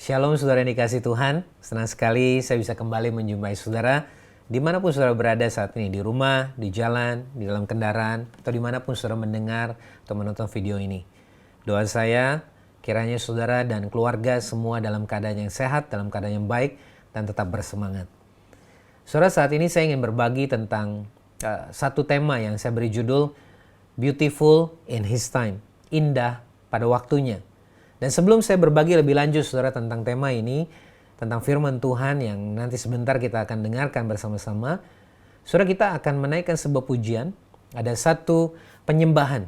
Shalom saudara yang dikasih Tuhan, senang sekali saya bisa kembali menjumpai saudara dimanapun saudara berada saat ini, di rumah, di jalan, di dalam kendaraan, atau dimanapun saudara mendengar atau menonton video ini. Doa saya, kiranya saudara dan keluarga semua dalam keadaan yang sehat, dalam keadaan yang baik, dan tetap bersemangat. Saudara, saat ini saya ingin berbagi tentang satu tema yang saya beri judul Beautiful in His Time, indah pada waktunya. Dan sebelum saya berbagi lebih lanjut saudara tentang tema ini, tentang firman Tuhan yang nanti sebentar kita akan dengarkan bersama-sama, saudara, kita akan menaikkan sebuah pujian. Ada satu penyembahan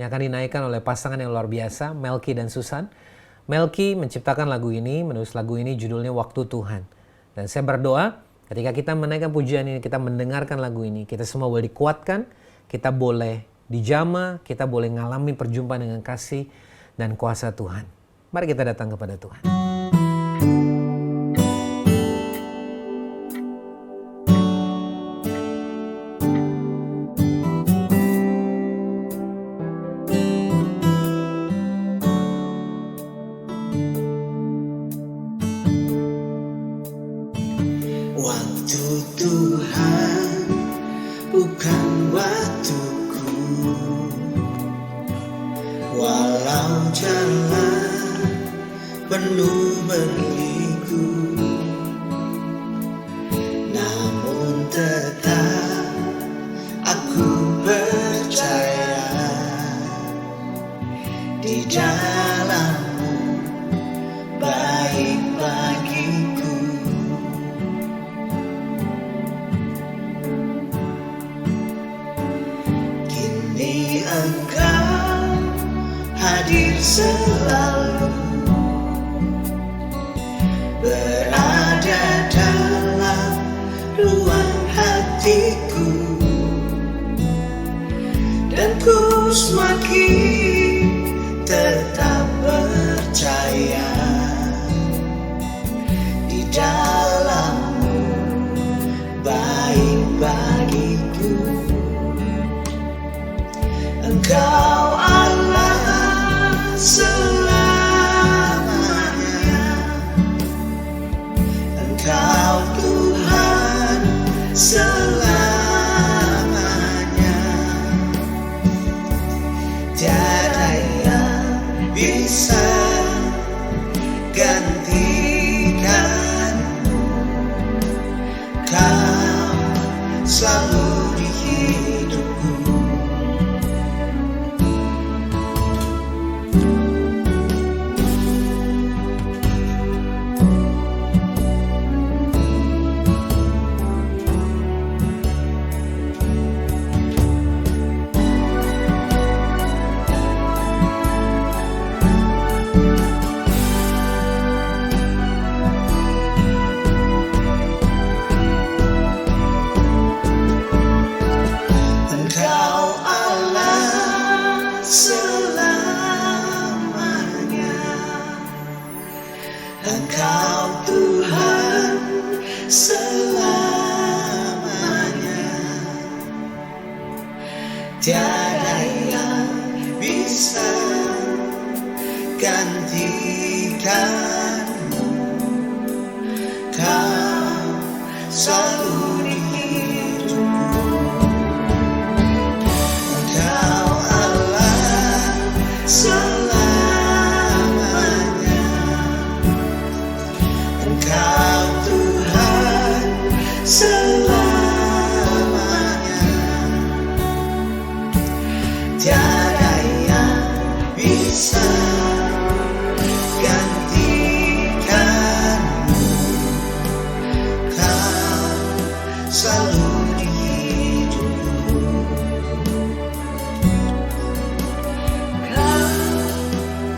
yang akan dinaikkan oleh pasangan yang luar biasa, Melky dan Susan. Melky menciptakan lagu ini, menulis lagu ini, judulnya Waktu Tuhan. Dan saya berdoa ketika kita menaikkan pujian ini, kita mendengarkan lagu ini, kita semua boleh dikuatkan, kita boleh dijamah, kita boleh mengalami perjumpaan dengan kasih dan kuasa Tuhan. Mari kita datang kepada Tuhan. Waktu Tuhan bukan waktuku, walau jalan penuh berliku, namun tetap aku percaya di dalam-Mu baik bagiku. Kini Engkau hadir selalu, berada dalam ruang hatiku, dan ku semakin tetap percaya di dalam-Mu baik bagiku. Engkau Allah selamanya, Engkau Tuhan selamanya. Tiada yang bisa gantikan-Mu. Kau selalu di hidupku. Engkau Tuhan selamanya, tiada yang bisa gantikan-Mu. Kau selalu di hidupku. Engkau Allah selamanya, Engkau Tuhan selamanya. Tiada yang bisa gantikan-Mu. Kau selalu di hidupku. Kau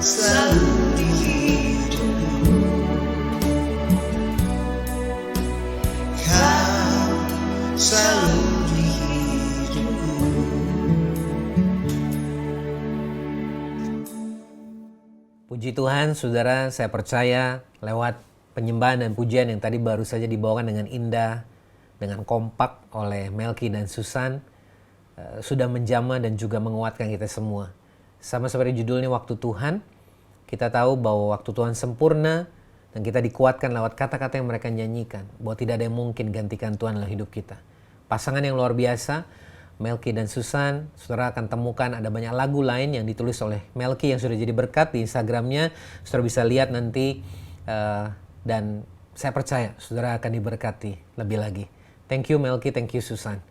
selalu di hidupku. Kau selalu di hidupku. Puji Tuhan, saudara, saya percaya lewat penyembahan dan pujian yang tadi baru saja dibawakan dengan indah, dengan kompak oleh Melky dan Susan, sudah menjamah dan juga menguatkan kita semua. Sama seperti judulnya Waktu Tuhan, kita tahu bahwa waktu Tuhan sempurna Dan kita dikuatkan lewat kata-kata yang mereka nyanyikan, bahwa tidak ada yang mungkin gantikan Tuhan dalam hidup kita. Pasangan yang luar biasa, Melky dan Susan, saudara akan temukan ada banyak lagu lain yang ditulis oleh Melky yang sudah jadi berkat di Instagramnya. Saudara bisa lihat nanti, dan saya percaya saudara akan diberkati lebih lagi. Thank you Melky, thank you Susan.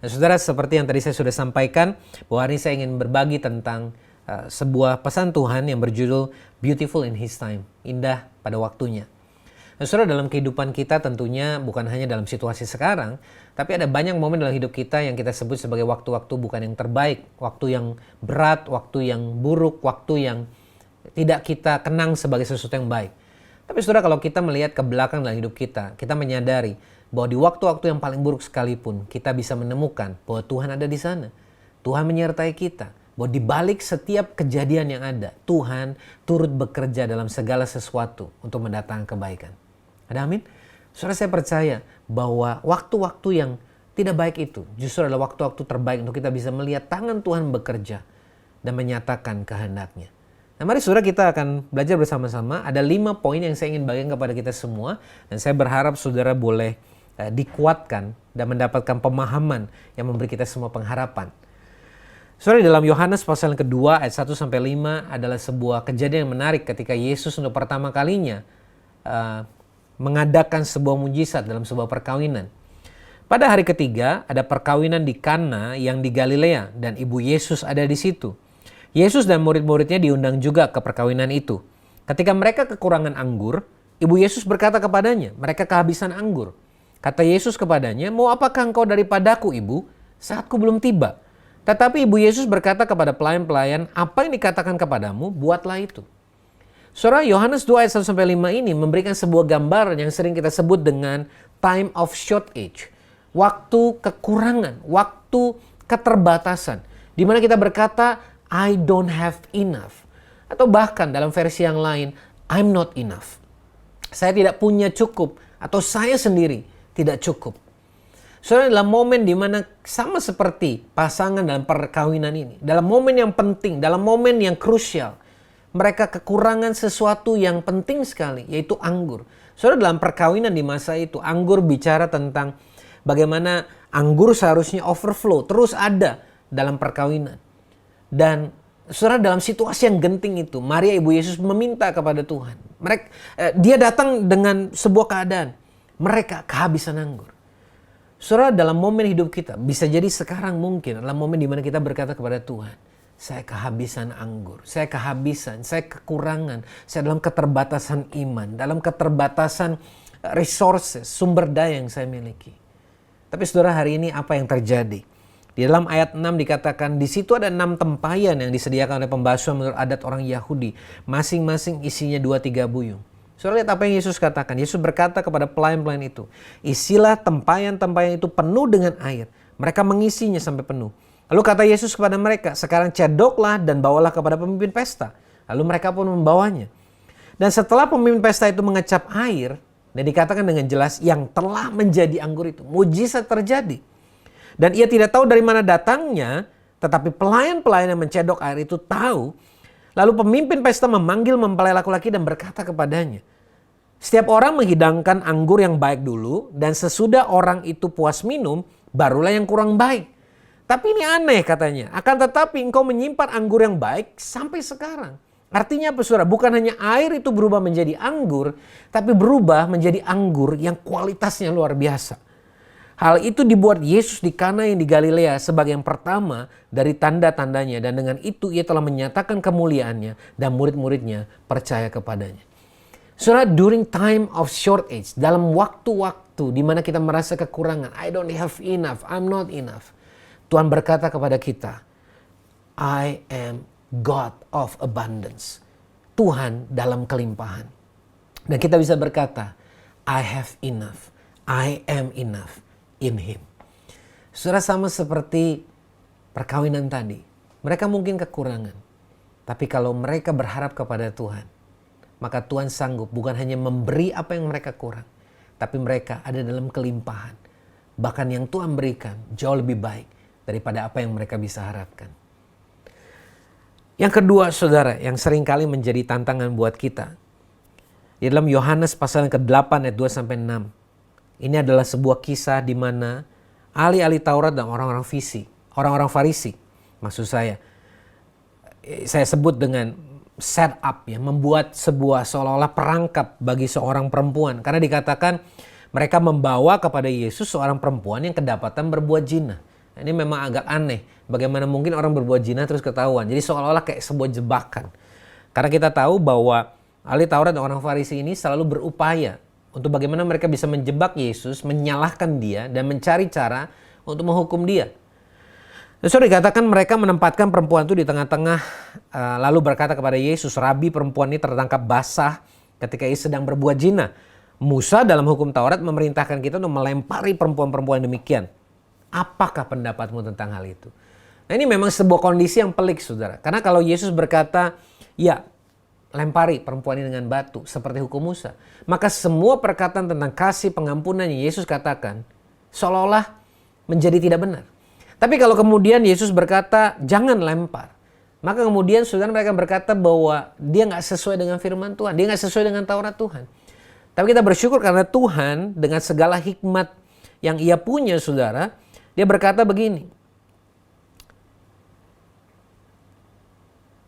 Nah, saudara, seperti yang tadi saya sudah sampaikan, bahwa hari ini saya ingin berbagi tentang sebuah pesan Tuhan yang berjudul Beautiful in His Time, indah pada waktunya. Nah, saudara, dalam kehidupan kita tentunya bukan hanya dalam situasi sekarang, tapi ada banyak momen dalam hidup kita yang kita sebut sebagai waktu-waktu bukan yang terbaik, waktu yang berat, waktu yang buruk, waktu yang tidak kita kenang sebagai sesuatu yang baik. Tapi saudara, kalau kita melihat ke belakang dalam hidup kita, kita menyadari bahwa di waktu-waktu yang paling buruk sekalipun, kita bisa menemukan bahwa Tuhan ada di sana. Tuhan menyertai kita. Bahwa di balik setiap kejadian yang ada, Tuhan turut bekerja dalam segala sesuatu untuk mendatangkan kebaikan. Ada amin? Saudara, saya percaya bahwa waktu-waktu yang tidak baik itu justru adalah waktu-waktu terbaik untuk kita bisa melihat tangan Tuhan bekerja dan menyatakan kehendaknya. Nah, mari saudara, kita akan belajar bersama-sama. Ada 5 poin yang saya ingin bagikan kepada kita semua. Dan saya berharap saudara boleh dikuatkan dan mendapatkan pemahaman yang memberi kita semua pengharapan. Saudara, dalam Yohanes pasal yang kedua ayat 1-5 adalah sebuah kejadian yang menarik ketika Yesus untuk pertama kalinya mengadakan sebuah mujizat dalam sebuah perkawinan. Pada hari ketiga ada perkawinan di Kana yang di Galilea dan ibu Yesus ada di situ. Yesus dan murid-muridnya diundang juga ke perkawinan itu. Ketika mereka kekurangan anggur, ibu Yesus berkata kepadanya, mereka kehabisan anggur. Kata Yesus kepadanya, mau apakah engkau daripadaku ibu? Saatku belum tiba. Tetapi ibu Yesus berkata kepada pelayan-pelayan, apa yang dikatakan kepadamu, buatlah itu. Saudara, Yohanes 2 ayat 1-5 ini memberikan sebuah gambaran yang sering kita sebut dengan time of shortage. Waktu kekurangan, waktu keterbatasan. Di mana kita berkata, I don't have enough. Atau bahkan dalam versi yang lain, I'm not enough. Saya tidak punya cukup, atau saya sendiri tidak cukup. Saudara, dalam momen di mana sama seperti pasangan dalam perkawinan ini, dalam momen yang penting, dalam momen yang krusial, mereka kekurangan sesuatu yang penting sekali, yaitu anggur. Saudara, dalam perkawinan di masa itu, anggur bicara tentang bagaimana anggur seharusnya overflow, terus ada dalam perkawinan. Dan saudara, dalam situasi yang genting itu, Maria ibu Yesus meminta kepada Tuhan. Dia datang dengan sebuah keadaan, mereka kehabisan anggur. Saudara, dalam momen hidup kita, bisa jadi sekarang mungkin adalah momen di mana kita berkata kepada Tuhan, saya kehabisan anggur, saya kehabisan, saya kekurangan, saya dalam keterbatasan iman, dalam keterbatasan resources, sumber daya yang saya miliki. Tapi saudara, hari ini apa yang terjadi? Di dalam ayat 6 dikatakan, di situ ada 6 tempayan yang disediakan oleh pembasuhan menurut adat orang Yahudi, masing-masing isinya 2-3 buyung. Saudara, lihat apa yang Yesus katakan. Yesus berkata kepada pelayan-pelayan itu, isilah tempayan-tempayan itu penuh dengan air. Mereka mengisinya sampai penuh. Lalu kata Yesus kepada mereka, sekarang cedoklah dan bawalah kepada pemimpin pesta. Lalu mereka pun membawanya. Dan setelah pemimpin pesta itu mengecap air, dan dikatakan dengan jelas yang telah menjadi anggur itu, mujizat terjadi. Dan ia tidak tahu dari mana datangnya, tetapi pelayan-pelayan yang mencedok air itu tahu. Lalu pemimpin pesta memanggil mempelai laki-laki dan berkata kepadanya, setiap orang menghidangkan anggur yang baik dulu, dan sesudah orang itu puas minum, barulah yang kurang baik. Tapi ini aneh katanya, akan tetapi engkau menyimpan anggur yang baik sampai sekarang. Artinya apa saudara? Bukan hanya air itu berubah menjadi anggur, tapi berubah menjadi anggur yang kualitasnya luar biasa. Hal itu dibuat Yesus di Kana yang di Galilea sebagai yang pertama dari tanda-tandanya, dan dengan itu ia telah menyatakan kemuliaannya dan murid-muridnya percaya kepadanya. Saudara, during time of shortage, dalam waktu-waktu di mana kita merasa kekurangan, I don't have enough, I'm not enough. Tuhan berkata kepada kita, I am God of abundance. Tuhan dalam kelimpahan. Dan kita bisa berkata, I have enough, I am enough in Him. Saudara, sama seperti perkawinan tadi, mereka mungkin kekurangan, tapi kalau mereka berharap kepada Tuhan, maka Tuhan sanggup bukan hanya memberi apa yang mereka kurang, tapi mereka ada dalam kelimpahan. Bahkan yang Tuhan berikan jauh lebih baik daripada apa yang mereka bisa harapkan. Yang kedua saudara, yang seringkali menjadi tantangan buat kita, Di dalam Yohanes pasal yang ke-8 ayat 2 sampai 6. Ini adalah sebuah kisah di mana ahli-ahli Taurat dan orang-orang Farisi, maksud saya sebut dengan setup ya, membuat sebuah seolah-olah perangkap bagi seorang perempuan. Karena dikatakan mereka membawa kepada Yesus seorang perempuan yang kedapatan berbuat zina. Ini memang agak aneh. Bagaimana mungkin orang berbuat zina terus ketahuan. Jadi seolah-olah kayak sebuah jebakan. Karena kita tahu bahwa ahli Taurat dan orang Farisi ini selalu berupaya untuk bagaimana mereka bisa menjebak Yesus, menyalahkan dia, dan mencari cara untuk menghukum dia. Sudah dikatakan mereka menempatkan perempuan itu di tengah-tengah, lalu berkata kepada Yesus, "Rabi, perempuan ini tertangkap basah ketika ia sedang berbuat zina. Musa dalam hukum Taurat memerintahkan kita untuk melempari perempuan-perempuan demikian. Apakah pendapatmu tentang hal itu?" Nah, ini memang sebuah kondisi yang pelik, saudara. Karena kalau Yesus berkata, "Ya, lempari perempuan ini dengan batu seperti hukum Musa," maka semua perkataan tentang kasih pengampunan yang Yesus katakan seolah-olah menjadi tidak benar. Tapi kalau kemudian Yesus berkata jangan lempar, maka kemudian saudara mereka berkata bahwa dia nggak sesuai dengan firman Tuhan, dia nggak sesuai dengan Taurat Tuhan. Tapi kita bersyukur karena Tuhan dengan segala hikmat yang ia punya, saudara, dia berkata begini,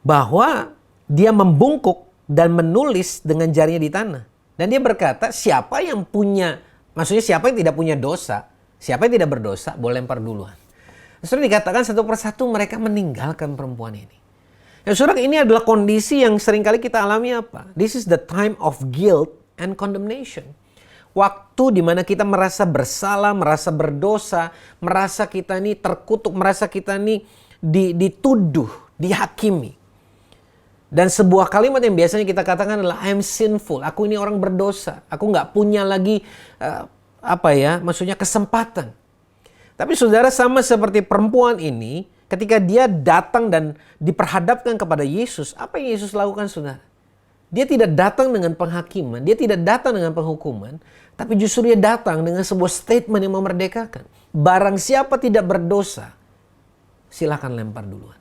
bahwa dia membungkuk dan menulis dengan jarinya di tanah. Dan dia berkata, siapa yang punya, maksudnya siapa yang tidak punya dosa, siapa yang tidak berdosa, boleh lempar duluan. Saudara, dikatakan satu persatu mereka meninggalkan perempuan ini. Ya, saudara, ini adalah kondisi yang seringkali kita alami apa? This is the time of guilt and condemnation. Waktu di mana kita merasa bersalah, merasa berdosa, merasa kita ini terkutuk, merasa kita ini dituduh, dihakimi. Dan sebuah kalimat yang biasanya kita katakan adalah I am sinful. Aku ini orang berdosa. Aku nggak punya lagi maksudnya kesempatan. Tapi saudara, sama seperti perempuan ini, ketika dia datang dan diperhadapkan kepada Yesus, apa yang Yesus lakukan, saudara? Dia tidak datang dengan penghakiman, dia tidak datang dengan penghukuman, tapi justru dia datang dengan sebuah statement yang memerdekakan. Barang siapa tidak berdosa, silakan lempar duluan.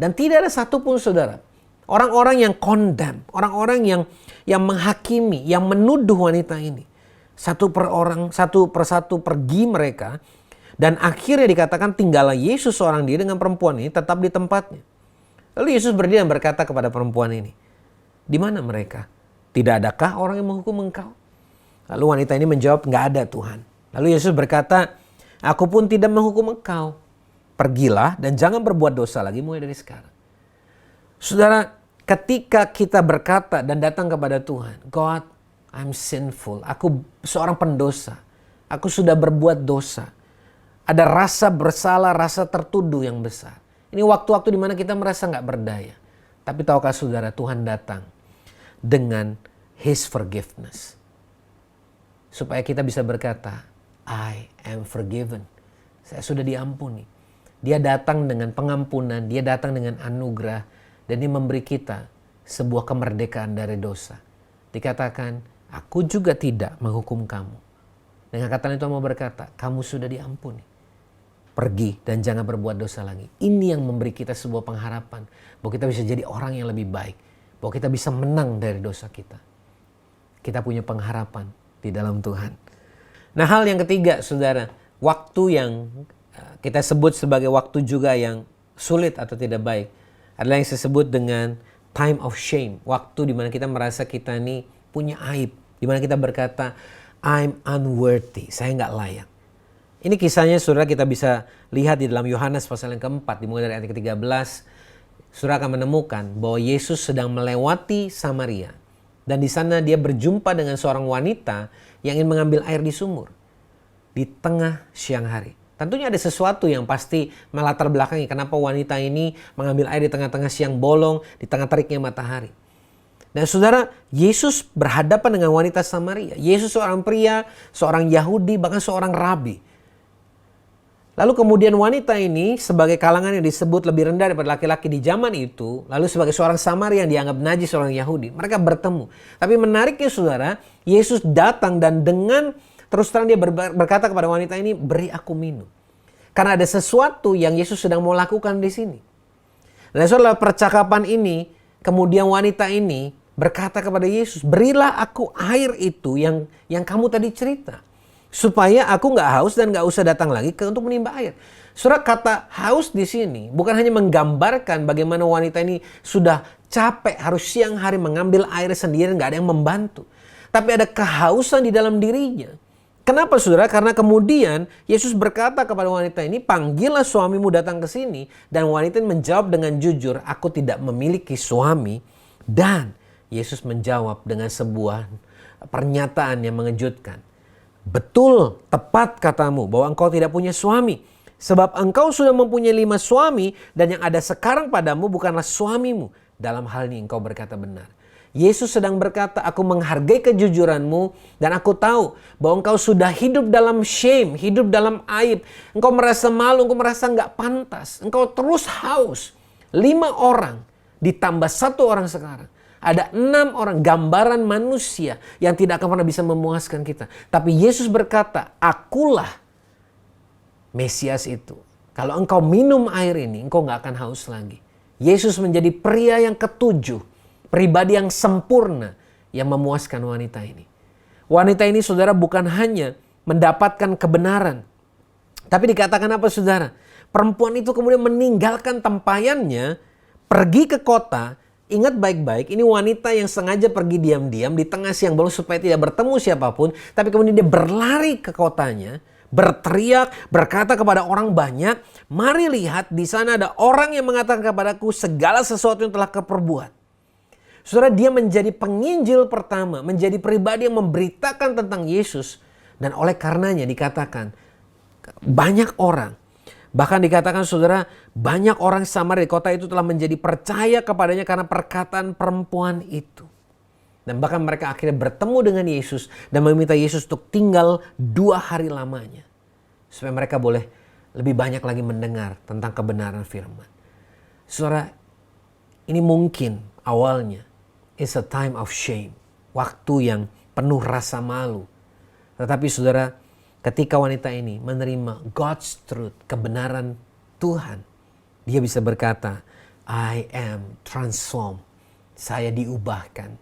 Dan tidak ada satupun, saudara, orang-orang yang condemn, orang-orang yang menghakimi, yang menuduh wanita ini. Satu persatu pergi mereka. Dan akhirnya dikatakan tinggallah Yesus seorang diri dengan perempuan ini tetap di tempatnya. Lalu Yesus berdiri dan berkata kepada perempuan ini, "Di mana mereka? Tidak adakah orang yang menghukum engkau?" Lalu wanita ini menjawab, "Nggak ada, Tuhan." Lalu Yesus berkata, "Aku pun tidak menghukum engkau. Pergilah dan jangan berbuat dosa lagi mulai dari sekarang." Saudara, ketika kita berkata dan datang kepada Tuhan, "God, I'm sinful. Aku seorang pendosa. Aku sudah berbuat dosa." Ada rasa bersalah, rasa tertuduh yang besar. Ini waktu-waktu di mana kita merasa nggak berdaya. Tapi tahukah saudara, Tuhan datang dengan His forgiveness. Supaya kita bisa berkata, I am forgiven. Saya sudah diampuni. Dia datang dengan pengampunan, dia datang dengan anugerah. Dan dia memberi kita sebuah kemerdekaan dari dosa. Dikatakan, aku juga tidak menghukum kamu. Dengan kata lain Tuhan mau berkata, kamu sudah diampuni. Pergi dan jangan berbuat dosa lagi. Ini yang memberi kita sebuah pengharapan. Bahwa kita bisa jadi orang yang lebih baik. Bahwa kita bisa menang dari dosa kita. Kita punya pengharapan di dalam Tuhan. Nah, hal yang ketiga, saudara. Waktu yang kita sebut sebagai waktu juga yang sulit atau tidak baik. Adalah yang disebut dengan time of shame. Waktu di mana kita merasa kita ini punya aib. Di mana kita berkata, I'm unworthy. Saya nggak layak. Ini kisahnya, saudara, kita bisa lihat di dalam Yohanes pasal yang keempat, dimulai dari ayat ke-13. Saudara akan menemukan bahwa Yesus sedang melewati Samaria. Dan di sana dia berjumpa dengan seorang wanita yang ingin mengambil air di sumur. Di tengah siang hari. Tentunya ada sesuatu yang pasti melatar belakangi kenapa wanita ini mengambil air di tengah-tengah siang bolong, di tengah teriknya matahari. Dan saudara, Yesus berhadapan dengan wanita Samaria. Yesus seorang pria, seorang Yahudi, bahkan seorang rabi. Lalu kemudian wanita ini sebagai kalangan yang disebut lebih rendah daripada laki-laki di zaman itu. Lalu sebagai seorang Samaria yang dianggap najis seorang Yahudi. Mereka bertemu. Tapi menariknya, saudara, Yesus datang dan dengan terus terang dia berkata kepada wanita ini, beri aku minum. Karena ada sesuatu yang Yesus sedang mau lakukan di sini. Dan saudara, percakapan ini, kemudian wanita ini berkata kepada Yesus, berilah aku air itu yang kamu tadi cerita. Supaya aku nggak haus dan nggak usah datang lagi untuk menimba air. Saudara, kata haus di sini bukan hanya menggambarkan bagaimana wanita ini sudah capek harus siang hari mengambil air sendiri, nggak ada yang membantu. Tapi ada kehausan di dalam dirinya. Kenapa saudara? Karena kemudian Yesus berkata kepada wanita ini, panggillah suamimu datang ke sini. Dan wanita ini menjawab dengan jujur, aku tidak memiliki suami. Dan Yesus menjawab dengan sebuah pernyataan yang mengejutkan. Betul, tepat katamu bahwa engkau tidak punya suami. Sebab engkau sudah mempunyai 5 suami dan yang ada sekarang padamu bukanlah suamimu. Dalam hal ini engkau berkata benar. Yesus sedang berkata, aku menghargai kejujuranmu dan aku tahu bahwa engkau sudah hidup dalam shame, hidup dalam aib. Engkau merasa malu, engkau merasa nggak pantas. Engkau terus haus. 5 orang ditambah 1 orang sekarang. Ada 6 orang gambaran manusia yang tidak akan pernah bisa memuaskan kita. Tapi Yesus berkata, akulah Mesias itu. Kalau engkau minum air ini, engkau gak akan haus lagi. Yesus menjadi pria yang ketujuh. Pribadi yang sempurna yang memuaskan wanita ini. Wanita ini saudara bukan hanya mendapatkan kebenaran. Tapi dikatakan apa saudara? Perempuan itu kemudian meninggalkan tempayannya, pergi ke kota. Ingat baik-baik, ini wanita yang sengaja pergi diam-diam di tengah siang bolong supaya tidak bertemu siapapun. Tapi kemudian dia berlari ke kotanya, berteriak, berkata kepada orang banyak, mari lihat di sana ada orang yang mengatakan kepadaku segala sesuatu yang telah keperbuat. Saudara, dia menjadi penginjil pertama, menjadi pribadi yang memberitakan tentang Yesus. Dan oleh karenanya dikatakan banyak orang, bahkan dikatakan saudara, banyak orang Samaria di kota itu telah menjadi percaya kepadanya karena perkataan perempuan itu. Dan bahkan mereka akhirnya bertemu dengan Yesus dan meminta Yesus untuk tinggal 2 hari lamanya. Supaya mereka boleh lebih banyak lagi mendengar tentang kebenaran firman. Saudara, ini mungkin awalnya is a time of shame. Waktu yang penuh rasa malu. Tetapi saudara, ketika wanita ini menerima God's truth, kebenaran Tuhan, dia bisa berkata, I am transformed. Saya diubahkan.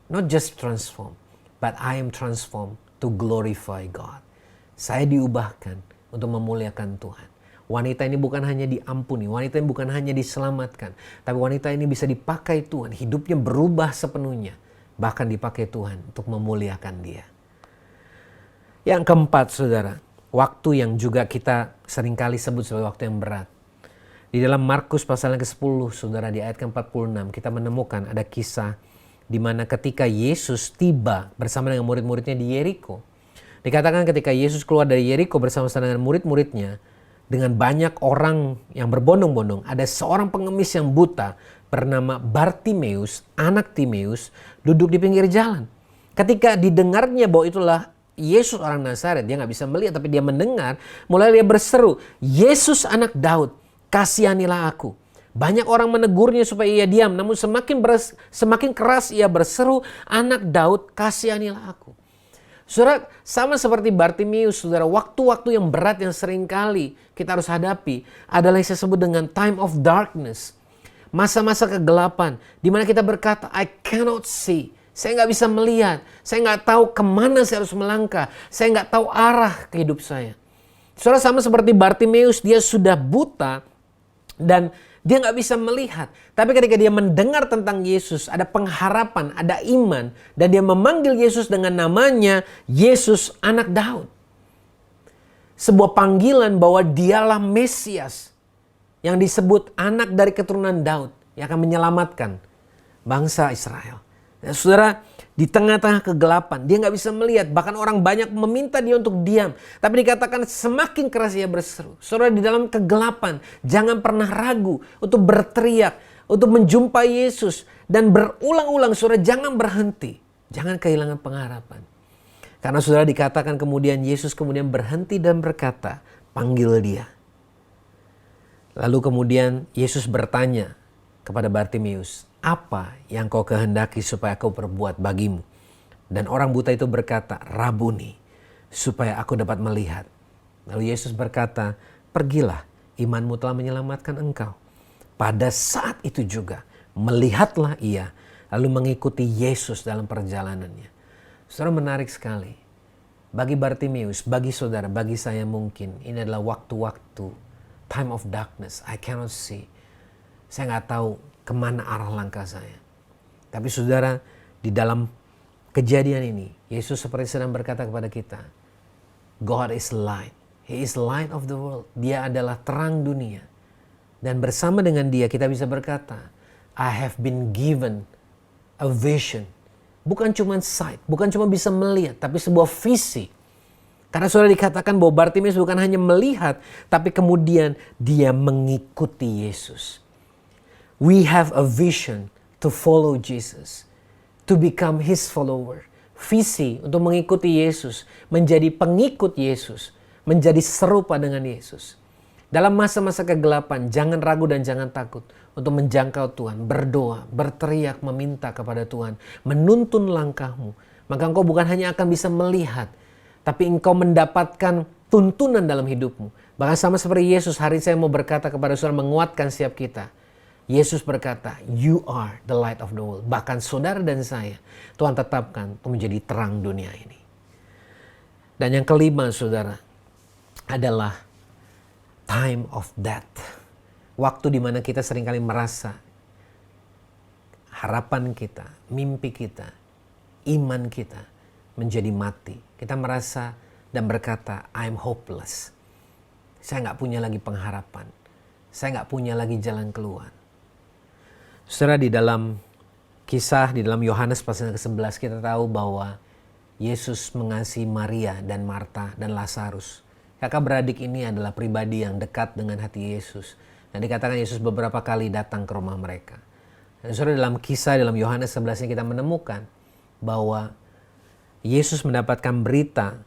Not just transformed, but I am transformed to glorify God. Saya diubahkan untuk memuliakan Tuhan. Wanita ini bukan hanya diampuni, wanita ini bukan hanya diselamatkan, tapi wanita ini bisa dipakai Tuhan, hidupnya berubah sepenuhnya, bahkan dipakai Tuhan untuk memuliakan Dia. Yang keempat saudara, waktu yang juga kita seringkali sebut sebagai waktu yang berat. Di dalam Markus pasal yang ke-10 saudara, di ayat ke-46 kita menemukan ada kisah di mana ketika Yesus tiba bersama dengan murid-muridnya di Yeriko. Dikatakan ketika Yesus keluar dari Yeriko bersama-sama dengan murid-muridnya, dengan banyak orang yang berbondong-bondong, ada seorang pengemis yang buta bernama Bartimeus, anak Timeus, duduk di pinggir jalan. Ketika didengarnya bahwa itulah Yesus orang Nazaret, dia gak bisa melihat tapi dia mendengar, mulai dia berseru, Yesus anak Daud, kasihanilah aku. Banyak orang menegurnya supaya ia diam, namun semakin keras ia berseru, anak Daud, kasihanilah aku. Saudara, sama seperti Bartimeus, saudara, waktu-waktu yang berat yang seringkali kita harus hadapi adalah yang saya sebut dengan time of darkness. Masa-masa kegelapan, di mana kita berkata, I cannot see. Saya nggak bisa melihat, saya nggak tahu kemana saya harus melangkah, saya nggak tahu arah ke hidup saya. Saudara, sama seperti Bartimeus, dia sudah buta dan dia nggak bisa melihat. Tapi ketika dia mendengar tentang Yesus, ada pengharapan, ada iman. Dan dia memanggil Yesus dengan namanya Yesus anak Daud. Sebuah panggilan bahwa dialah Mesias yang disebut anak dari keturunan Daud yang akan menyelamatkan bangsa Israel. Dan saudara, di tengah-tengah kegelapan, dia nggak bisa melihat. Bahkan orang banyak meminta dia untuk diam. Tapi dikatakan semakin keras ia berseru. Saudara, di dalam kegelapan, jangan pernah ragu untuk berteriak, untuk menjumpai Yesus. Dan berulang-ulang, saudara, jangan berhenti. Jangan kehilangan pengharapan. Karena saudara dikatakan kemudian Yesus kemudian berhenti dan berkata, panggil dia. Lalu kemudian Yesus bertanya kepada Bartimeus, apa yang kau kehendaki supaya aku perbuat bagimu? Dan orang buta itu berkata, Rabuni, supaya aku dapat melihat. Lalu Yesus berkata, pergilah, imanmu telah menyelamatkan engkau. Pada saat itu juga, melihatlah ia, lalu mengikuti Yesus dalam perjalanannya. Saudara, menarik sekali. Bagi Bartimeus, bagi saudara, bagi saya mungkin ini adalah waktu-waktu time of darkness. I cannot see. Saya nggak tahu kemana arah langkah saya. Tapi saudara, di dalam kejadian ini, Yesus seperti sedang berkata kepada kita, God is light. He is light of the world. Dia adalah terang dunia. Dan bersama dengan dia kita bisa berkata, I have been given a vision. Bukan cuma sight, bukan cuma bisa melihat, tapi sebuah visi. Karena sudah dikatakan bahwa Bartimeus bukan hanya melihat, tapi kemudian dia mengikuti Yesus. We have a vision to follow Jesus, to become His follower. Visi untuk mengikuti Yesus, menjadi pengikut Yesus, menjadi serupa dengan Yesus. Dalam masa-masa kegelapan, jangan ragu dan jangan takut untuk menjangkau Tuhan, berdoa, berteriak, meminta kepada Tuhan, menuntun langkahmu. Maka engkau bukan hanya akan bisa melihat, tapi engkau mendapatkan tuntunan dalam hidupmu. Bahkan sama seperti Yesus, hari ini saya mau berkata kepada saudara, menguatkan setiap kita. Yesus berkata, you are the light of the world. Bahkan saudara dan saya, Tuhan tetapkan untuk menjadi terang dunia ini. Dan yang kelima, saudara, adalah time of death. Waktu di mana kita seringkali merasa harapan kita, mimpi kita, iman kita menjadi mati. Kita merasa dan berkata, I'm hopeless. Saya nggak punya lagi pengharapan. Saya nggak punya lagi jalan keluar. Saudara, di dalam kisah, di dalam Yohanes pasal ke-11 kita tahu bahwa Yesus mengasihi Maria dan Marta dan Lazarus. Kakak beradik ini adalah pribadi yang dekat dengan hati Yesus. Dan dikatakan Yesus beberapa kali datang ke rumah mereka. Dan saudara, dalam kisah dalam Yohanes 11 ini kita menemukan bahwa Yesus mendapatkan berita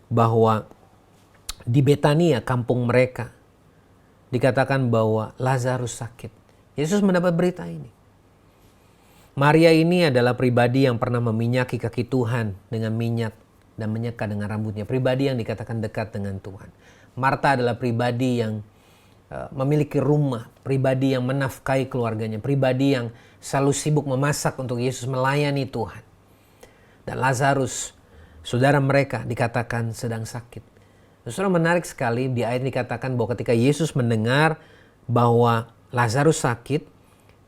bahwa di Betania, kampung mereka, dikatakan bahwa Lazarus sakit. Yesus mendapat berita ini. Maria ini adalah pribadi yang pernah meminyaki kaki Tuhan dengan minyak dan menyeka dengan rambutnya. Pribadi yang dikatakan dekat dengan Tuhan. Marta adalah pribadi yang memiliki rumah. Pribadi yang menafkahi keluarganya. Pribadi yang selalu sibuk memasak untuk Yesus, melayani Tuhan. Dan Lazarus, saudara mereka, dikatakan sedang sakit. Saudara, menarik sekali di ayat dikatakan bahwa ketika Yesus mendengar bahwa Lazarus sakit,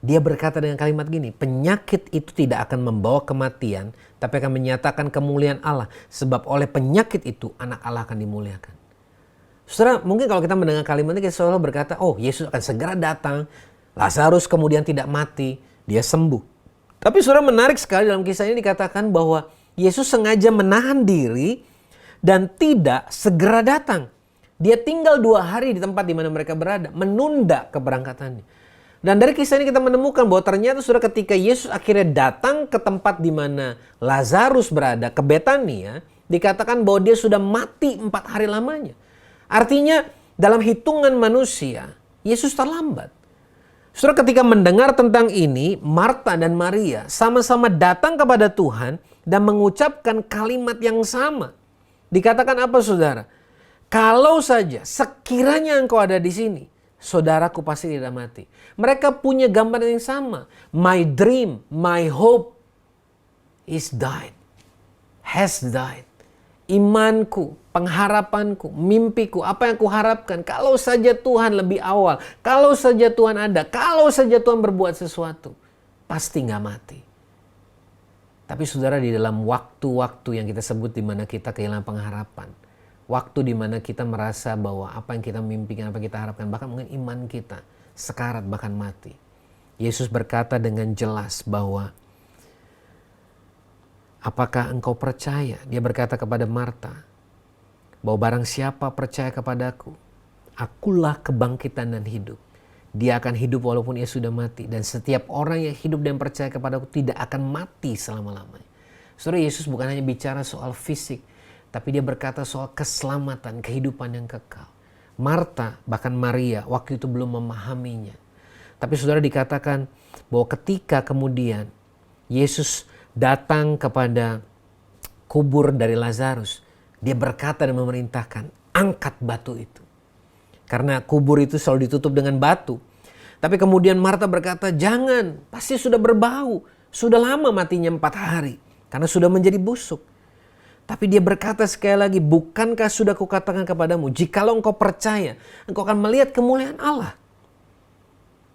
dia berkata dengan kalimat gini, penyakit itu tidak akan membawa kematian, tapi akan menyatakan kemuliaan Allah. Sebab oleh penyakit itu anak Allah akan dimuliakan. Saudara, mungkin kalau kita mendengar kalimat ini, kita selalu berkata, oh Yesus akan segera datang, Lazarus kemudian tidak mati, dia sembuh. Tapi saudara, menarik sekali dalam kisah ini dikatakan bahwa Yesus sengaja menahan diri dan tidak segera datang. Dia tinggal 2 hari di tempat di mana mereka berada, menunda keberangkatannya. Dan dari kisah ini kita menemukan bahwa ternyata saudara, ketika Yesus akhirnya datang ke tempat di mana Lazarus berada, ke Betania, dikatakan bahwa dia sudah mati 4 hari lamanya. Artinya dalam hitungan manusia, Yesus terlambat. Saudara, ketika mendengar tentang ini, Marta dan Maria sama-sama datang kepada Tuhan dan mengucapkan kalimat yang sama. Dikatakan apa saudara? Kalau saja sekiranya engkau ada di sini, saudaraku pasti tidak mati. Mereka punya gambaran yang sama. My dream, my hope is died. Has died. Imanku, pengharapanku, mimpiku, apa yang kuharapkan. Kalau saja Tuhan lebih awal. Kalau saja Tuhan ada. Kalau saja Tuhan berbuat sesuatu. Pasti gak mati. Tapi saudara, di dalam waktu-waktu yang kita sebut di mana kita kehilangan pengharapan. Waktu di mana kita merasa bahwa apa yang kita mimpikan, apa yang kita harapkan, bahkan mungkin iman kita sekarat, bahkan mati. Yesus berkata dengan jelas bahwa apakah engkau percaya? Dia berkata kepada Marta bahwa barang siapa percaya kepadaku, akulah kebangkitan dan hidup. Dia akan hidup walaupun ia sudah mati. Dan setiap orang yang hidup dan percaya kepadaku tidak akan mati selama-lamanya. Saudara, Yesus bukan hanya bicara soal fisik, tapi dia berkata soal keselamatan, kehidupan yang kekal. Marta, bahkan Maria, waktu itu belum memahaminya. Tapi saudara, dikatakan bahwa ketika kemudian Yesus datang kepada kubur dari Lazarus, dia berkata dan memerintahkan, angkat batu itu. Karena kubur itu selalu ditutup dengan batu. Tapi kemudian Marta berkata, jangan, pasti sudah berbau. Sudah lama matinya 4 hari karena sudah menjadi busuk. Tapi dia berkata sekali lagi, bukankah sudah kukatakan kepadamu, jikalau engkau percaya, engkau akan melihat kemuliaan Allah.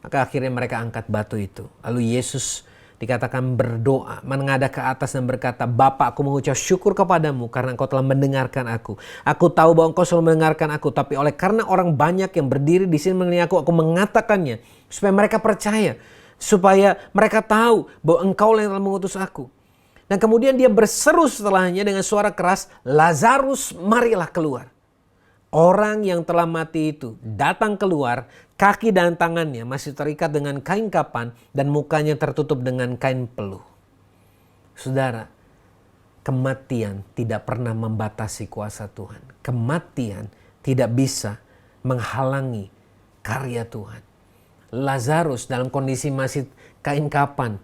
Maka akhirnya mereka angkat batu itu. Lalu Yesus dikatakan berdoa, menghadap ke atas dan berkata, Bapa, aku mengucap syukur kepadamu karena engkau telah mendengarkan aku. Aku tahu bahwa engkau selalu mendengarkan aku, tapi oleh karena orang banyak yang berdiri di sini mengenai aku mengatakannya supaya mereka percaya, supaya mereka tahu bahwa engkau yang telah mengutus aku. Dan kemudian dia berseru setelahnya dengan suara keras, Lazarus, marilah keluar. Orang yang telah mati itu datang keluar, kaki dan tangannya masih terikat dengan kain kapan dan mukanya tertutup dengan kain peluh. Saudara, kematian tidak pernah membatasi kuasa Tuhan. Kematian tidak bisa menghalangi karya Tuhan. Lazarus dalam kondisi masih kain kapan,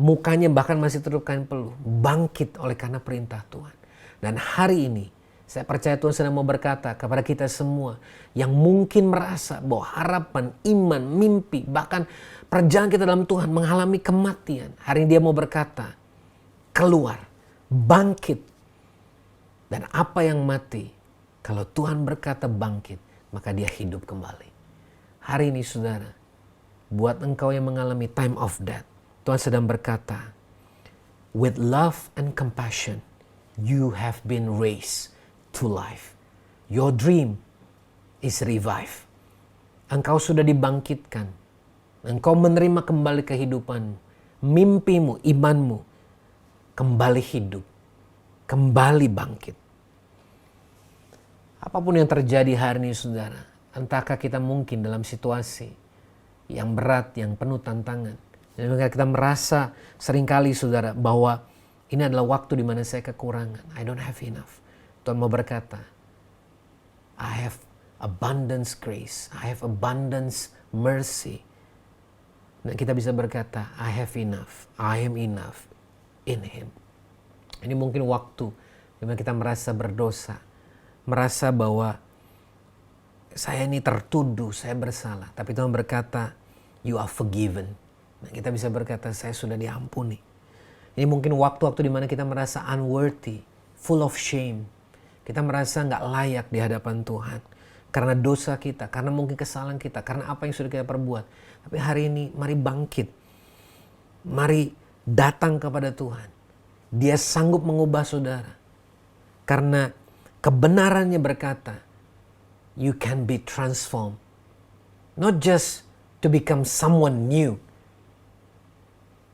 mukanya bahkan masih tertutup kain peluh, bangkit oleh karena perintah Tuhan. Dan hari ini saya percaya Tuhan sedang mau berkata kepada kita semua yang mungkin merasa bahwa harapan, iman, mimpi, bahkan perjalanan kita dalam Tuhan mengalami kematian. Hari ini dia mau berkata, keluar, bangkit. Dan apa yang mati, kalau Tuhan berkata bangkit, maka dia hidup kembali. Hari ini saudara, buat engkau yang mengalami time of death, Tuhan sedang berkata, with love and compassion, you have been raised to life. Your dream is revived. Engkau sudah dibangkitkan. Engkau menerima kembali kehidupanmu. Mimpimu, imanmu kembali hidup. Kembali bangkit. Apapun yang terjadi hari ini saudara, entahkah kita mungkin dalam situasi yang berat, yang penuh tantangan. Dan kita merasa seringkali saudara bahwa ini adalah waktu di mana saya kekurangan. I don't have enough. Tuhan mau berkata, I have abundance grace, I have abundance mercy. Dan kita bisa berkata, I have enough, I am enough in Him. Ini mungkin waktu di mana kita merasa berdosa, merasa bahwa saya ini tertuduh, saya bersalah. Tapi Tuhan berkata, you are forgiven. Dan kita bisa berkata, saya sudah diampuni. Ini mungkin waktu-waktu di mana kita merasa unworthy, full of shame. Kita merasa nggak layak di hadapan Tuhan. Karena dosa kita, karena mungkin kesalahan kita, karena apa yang sudah kita perbuat. Tapi hari ini mari bangkit. Mari datang kepada Tuhan. Dia sanggup mengubah saudara. Karena kebenarannya berkata, you can be transformed. Not just to become someone new,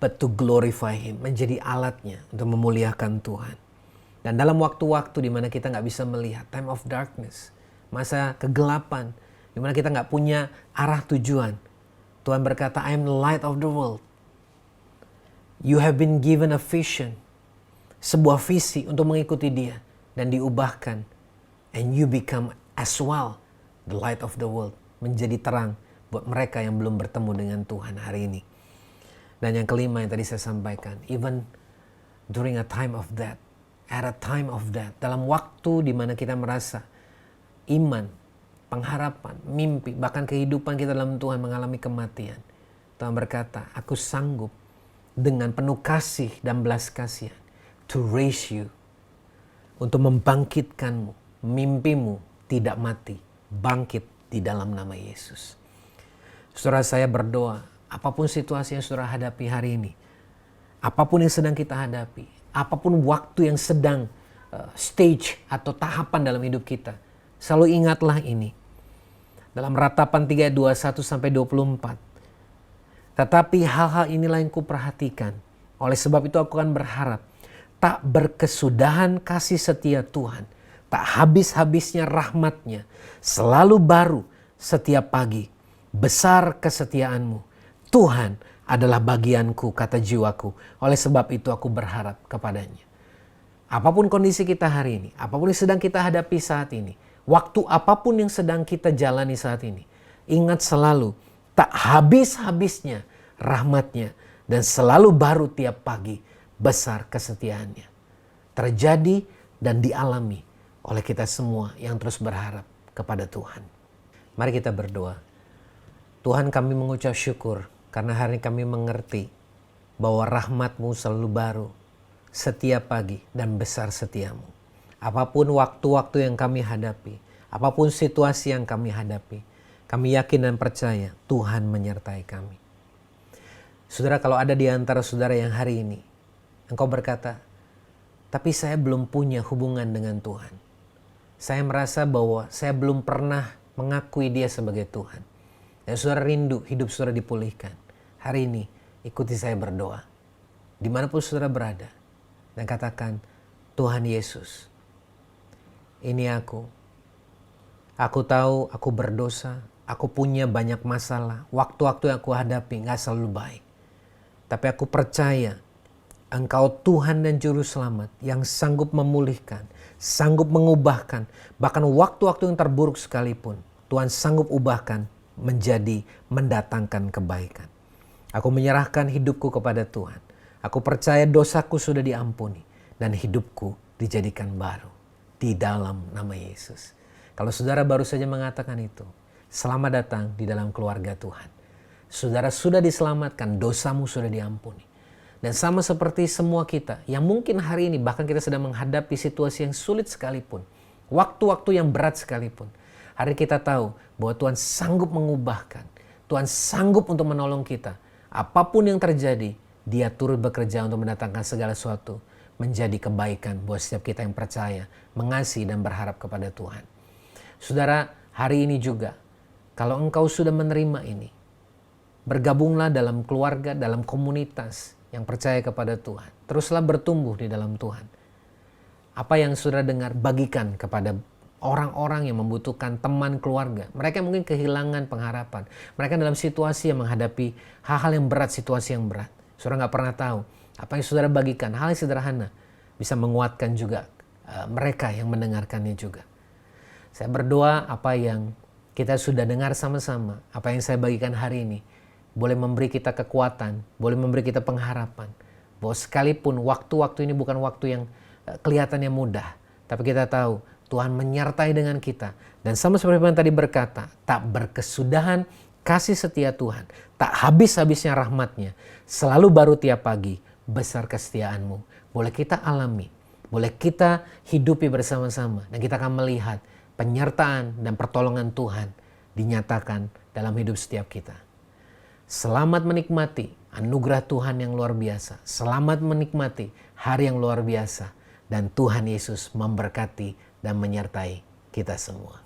but to glorify Him. Menjadi alatnya untuk memuliakan Tuhan. Dan dalam waktu-waktu di mana kita nggak bisa melihat, time of darkness, masa kegelapan, di mana kita nggak punya arah tujuan, Tuhan berkata, I am the light of the world. You have been given a vision, sebuah visi untuk mengikuti Dia dan diubahkan, and you become as well the light of the world, menjadi terang buat mereka yang belum bertemu dengan Tuhan hari ini. Dan yang kelima yang tadi saya sampaikan, even during a time of death, at a time of death, dalam waktu di mana kita merasa iman, pengharapan, mimpi, bahkan kehidupan kita dalam Tuhan mengalami kematian. Tuhan berkata, aku sanggup dengan penuh kasih dan belas kasihan to raise you, untuk membangkitkanmu, mimpimu tidak mati, bangkit di dalam nama Yesus. Saudara, saya berdoa, apapun situasi yang saudara hadapi hari ini, apapun yang sedang kita hadapi, apapun waktu yang sedang stage atau tahapan dalam hidup kita, selalu ingatlah ini. Dalam Ratapan 3:21-24. Tetapi hal-hal inilah yang kuperhatikan. Oleh sebab itu aku akan berharap, tak berkesudahan kasih setia Tuhan, tak habis-habisnya rahmat-Nya, selalu baru setiap pagi. Besar kesetiaan-Mu. Tuhan adalah bagianku, kata jiwaku. Oleh sebab itu aku berharap kepadanya. Apapun kondisi kita hari ini, apapun yang sedang kita hadapi saat ini, waktu apapun yang sedang kita jalani saat ini, ingat selalu, tak habis-habisnya rahmat-Nya, dan selalu baru tiap pagi, besar kesetiaannya. Terjadi dan dialami oleh kita semua yang terus berharap kepada Tuhan. Mari kita berdoa. Tuhan, kami mengucap syukur karena hari ini kami mengerti bahwa rahmat-Mu selalu baru setiap pagi dan besar setiamu. Apapun waktu-waktu yang kami hadapi, apapun situasi yang kami hadapi, kami yakin dan percaya Tuhan menyertai kami. Saudara, kalau ada di antara saudara yang hari ini, engkau berkata, tapi saya belum punya hubungan dengan Tuhan. Saya merasa bahwa saya belum pernah mengakui Dia sebagai Tuhan. Dan saudara rindu hidup saudara dipulihkan. Hari ini, ikuti saya berdoa. Dimanapun saudara berada. Dan katakan, Tuhan Yesus, ini aku. Aku tahu aku berdosa. Aku punya banyak masalah. Waktu-waktu yang aku hadapi gak selalu baik. Tapi aku percaya Engkau Tuhan dan Juru Selamat yang sanggup memulihkan, sanggup mengubahkan. Bahkan waktu-waktu yang terburuk sekalipun, Tuhan sanggup ubahkan menjadi mendatangkan kebaikan. Aku menyerahkan hidupku kepada Tuhan. Aku percaya dosaku sudah diampuni dan hidupku dijadikan baru di dalam nama Yesus. Kalau saudara baru saja mengatakan itu, selamat datang di dalam keluarga Tuhan. Saudara sudah diselamatkan, dosamu sudah diampuni. Dan sama seperti semua kita, yang mungkin hari ini bahkan kita sedang menghadapi situasi yang sulit sekalipun, waktu-waktu yang berat sekalipun, hari kita tahu bahwa Tuhan sanggup mengubahkan, Tuhan sanggup untuk menolong kita. Apapun yang terjadi, Dia turut bekerja untuk mendatangkan segala sesuatu menjadi kebaikan buat setiap kita yang percaya, mengasihi dan berharap kepada Tuhan. Saudara, hari ini juga, kalau engkau sudah menerima ini, bergabunglah dalam keluarga, dalam komunitas yang percaya kepada Tuhan. Teruslah bertumbuh di dalam Tuhan. Apa yang saudara dengar, bagikan kepada orang-orang yang membutuhkan, teman keluarga. Mereka mungkin kehilangan pengharapan. Mereka dalam situasi yang menghadapi hal-hal yang berat, situasi yang berat. Saudara gak pernah tahu. Apa yang saudara bagikan, hal yang sederhana, bisa menguatkan juga mereka yang mendengarkannya juga. Saya berdoa apa yang kita sudah dengar sama-sama, apa yang saya bagikan hari ini, boleh memberi kita kekuatan, boleh memberi kita pengharapan. Bahwa sekalipun waktu-waktu ini bukan waktu yang kelihatannya mudah. Tapi kita tahu Tuhan menyertai dengan kita. Dan sama seperti yang tadi berkata, tak berkesudahan kasih setia Tuhan. Tak habis-habisnya rahmat-Nya. Selalu baru tiap pagi, besar kesetiaan-Mu. Boleh kita alami, boleh kita hidupi bersama-sama. Dan kita akan melihat penyertaan dan pertolongan Tuhan dinyatakan dalam hidup setiap kita. Selamat menikmati anugerah Tuhan yang luar biasa. Selamat menikmati hari yang luar biasa. Dan Tuhan Yesus memberkati dan menyertai kita semua.